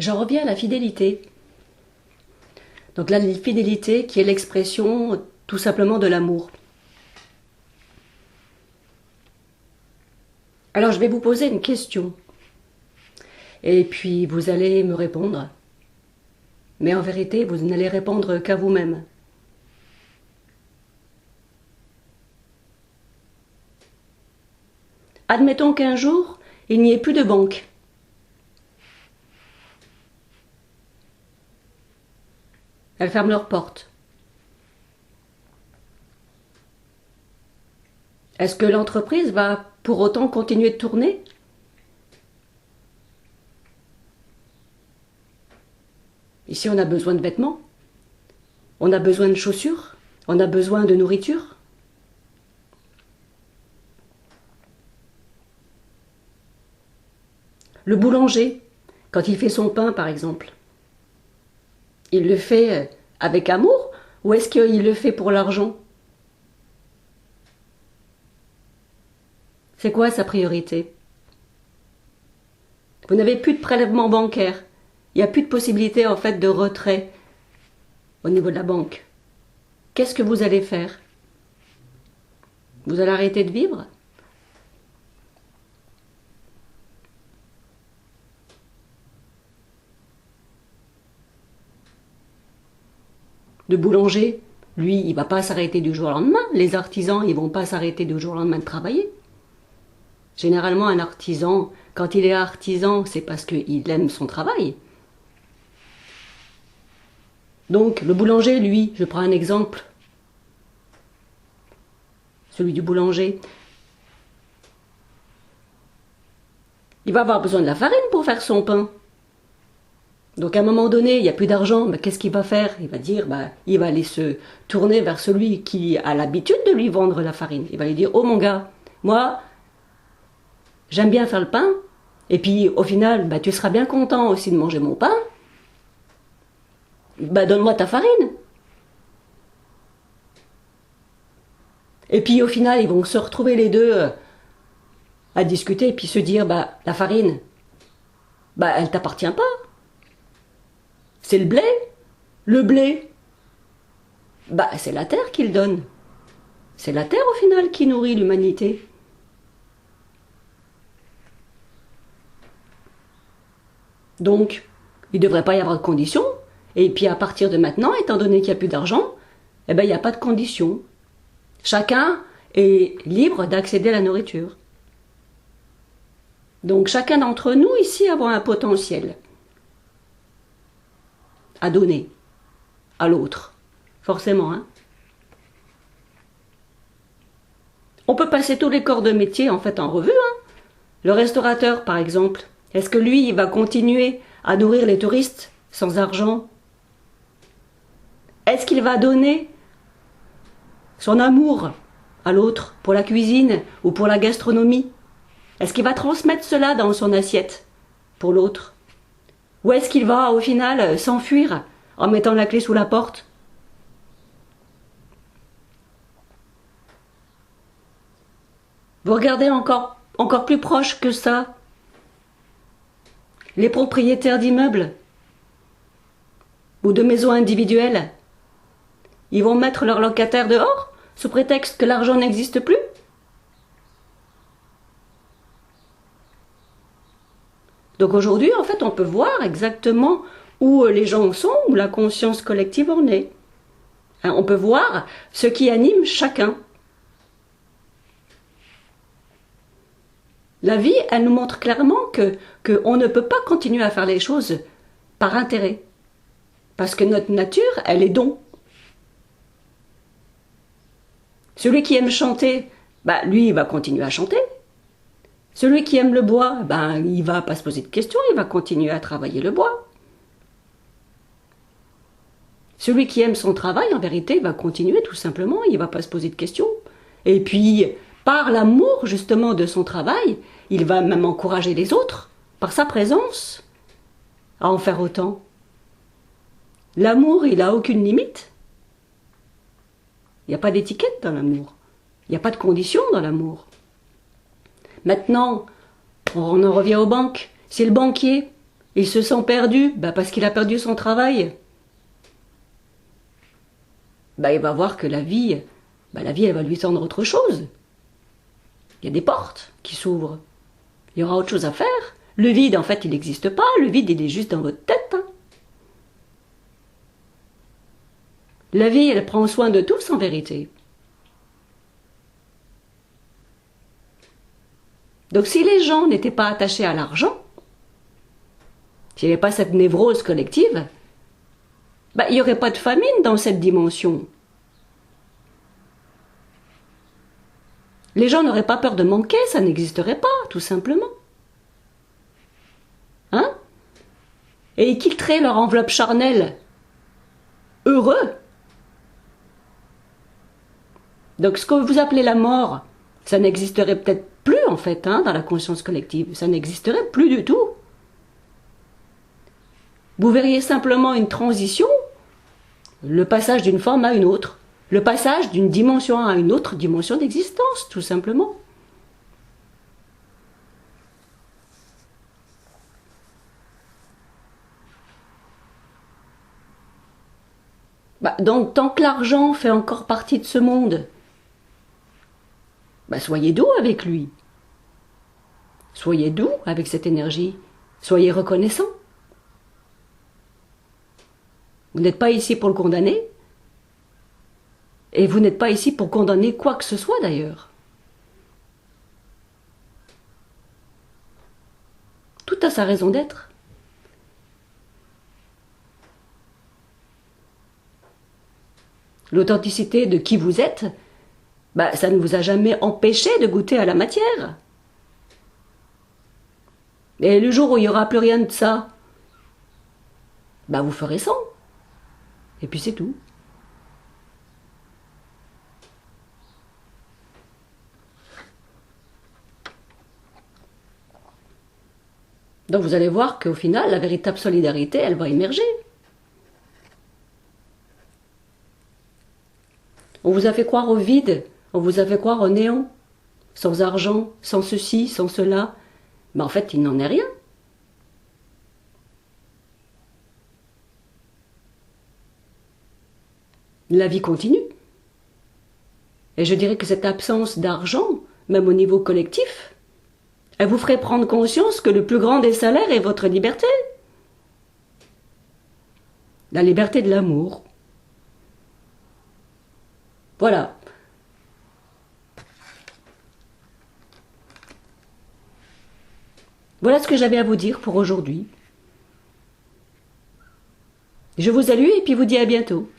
J'en reviens à la fidélité. Donc la fidélité qui est l'expression tout simplement de l'amour. Alors je vais vous poser une question. Et puis vous allez me répondre. Mais en vérité, vous n'allez répondre qu'à vous-même. Admettons qu'un jour, il n'y ait plus de banque. Elles ferment leurs portes. Est-ce que l'entreprise va pour autant continuer de tourner? Ici, on a besoin de vêtements, on a besoin de chaussures, on a besoin de nourriture. Le boulanger, quand il fait son pain, par exemple, il le fait avec amour ou est-ce qu'il le fait pour l'argent? C'est quoi sa priorité? Vous n'avez plus de prélèvement bancaire. Il n'y a plus de possibilité en fait de retrait au niveau de la banque. Qu'est-ce que vous allez faire? Vous allez arrêter de vivre? Le boulanger, lui, il ne va pas s'arrêter du jour au lendemain. Les artisans, ils ne vont pas s'arrêter du jour au lendemain de travailler. Généralement, un artisan, quand il est artisan, c'est parce qu'il aime son travail. Donc, le boulanger, lui, je prends un exemple. Celui du boulanger. Il va avoir besoin de la farine pour faire son pain. Donc à un moment donné, il n'y a plus d'argent, qu'est-ce qu'il va faire? Il va dire, il va aller se tourner vers celui qui a l'habitude de lui vendre la farine. Il va lui dire, oh mon gars, moi, j'aime bien faire le pain, et puis au final, tu seras bien content aussi de manger mon pain. Donne-moi ta farine. Et puis au final, ils vont se retrouver les deux à discuter, et puis se dire, la farine, elle t'appartient pas. C'est le blé. Le blé, c'est la terre qui le donne. C'est la terre au final qui nourrit l'humanité. Donc, il ne devrait pas y avoir de conditions. Et puis à partir de maintenant, étant donné qu'il n'y a plus d'argent, il n'y a pas de conditions. Chacun est libre d'accéder à la nourriture. Donc chacun d'entre nous ici avons un potentiel à donner à l'autre, forcément. On peut passer tous les corps de métier en fait en revue. Le restaurateur par exemple, est-ce que lui il va continuer à nourrir les touristes sans argent? Est-ce qu'il va donner son amour à l'autre pour la cuisine ou pour la gastronomie? Est-ce qu'il va transmettre cela dans son assiette pour l'autre? Ou est-ce qu'il va au final s'enfuir en mettant la clé sous la porte? Vous regardez encore plus proche que ça, les propriétaires d'immeubles ou de maisons individuelles, ils vont mettre leurs locataires dehors sous prétexte que l'argent n'existe plus? Donc aujourd'hui, en fait, on peut voir exactement où les gens sont, où la conscience collective en est. On peut voir ce qui anime chacun. La vie, elle nous montre clairement qu'on ne peut pas continuer à faire les choses par intérêt. Parce que notre nature, elle est don. Celui qui aime chanter, lui, il va continuer à chanter. Celui qui aime le bois, il va pas se poser de questions, il va continuer à travailler le bois. Celui qui aime son travail, en vérité, va continuer tout simplement, il va pas se poser de questions. Et puis, par l'amour justement de son travail, il va même encourager les autres, par sa présence, à en faire autant. L'amour, il n'a aucune limite. Il n'y a pas d'étiquette dans l'amour. Il n'y a pas de condition dans l'amour. Maintenant, on en revient aux banques. Si le banquier, Il se sent perdu, parce qu'il a perdu son travail. Il va voir que la vie, elle va lui tendre autre chose. Il y a des portes qui s'ouvrent. Il y aura autre chose à faire. Le vide, en fait, il n'existe pas. Le vide, il est juste dans votre tête. Hein. La vie, elle prend soin de tous en vérité. Donc si les gens n'étaient pas attachés à l'argent, s'il n'y avait pas cette névrose collective, il n'y aurait pas de famine dans cette dimension. Les gens n'auraient pas peur de manquer, ça n'existerait pas, tout simplement. Hein? Et ils quitteraient leur enveloppe charnelle heureux. Donc ce que vous appelez la mort, ça n'existerait peut-être plus en fait dans la conscience collective. Ça n'existerait plus du tout. Vous verriez simplement une transition, le passage d'une forme à une autre, le passage d'une dimension à une autre dimension d'existence, tout simplement. Donc tant que l'argent fait encore partie de ce monde, soyez doux avec lui. Soyez doux avec cette énergie. Soyez reconnaissant. Vous n'êtes pas ici pour le condamner. Et vous n'êtes pas ici pour condamner quoi que ce soit d'ailleurs. Tout a sa raison d'être. L'authenticité de qui vous êtes, ça ne vous a jamais empêché de goûter à la matière. Et le jour où il n'y aura plus rien de ça, vous ferez sans. Et puis c'est tout. Donc vous allez voir qu'au final, la véritable solidarité, elle va émerger. On vous a fait croire au vide, on vous a fait croire au néant, sans argent, sans ceci, sans cela. Mais en fait, il n'en est rien. La vie continue. Et je dirais que cette absence d'argent, même au niveau collectif, elle vous ferait prendre conscience que le plus grand des salaires est votre liberté. La liberté de l'amour. Voilà. Voilà ce que j'avais à vous dire pour aujourd'hui. Je vous salue et puis vous dis à bientôt.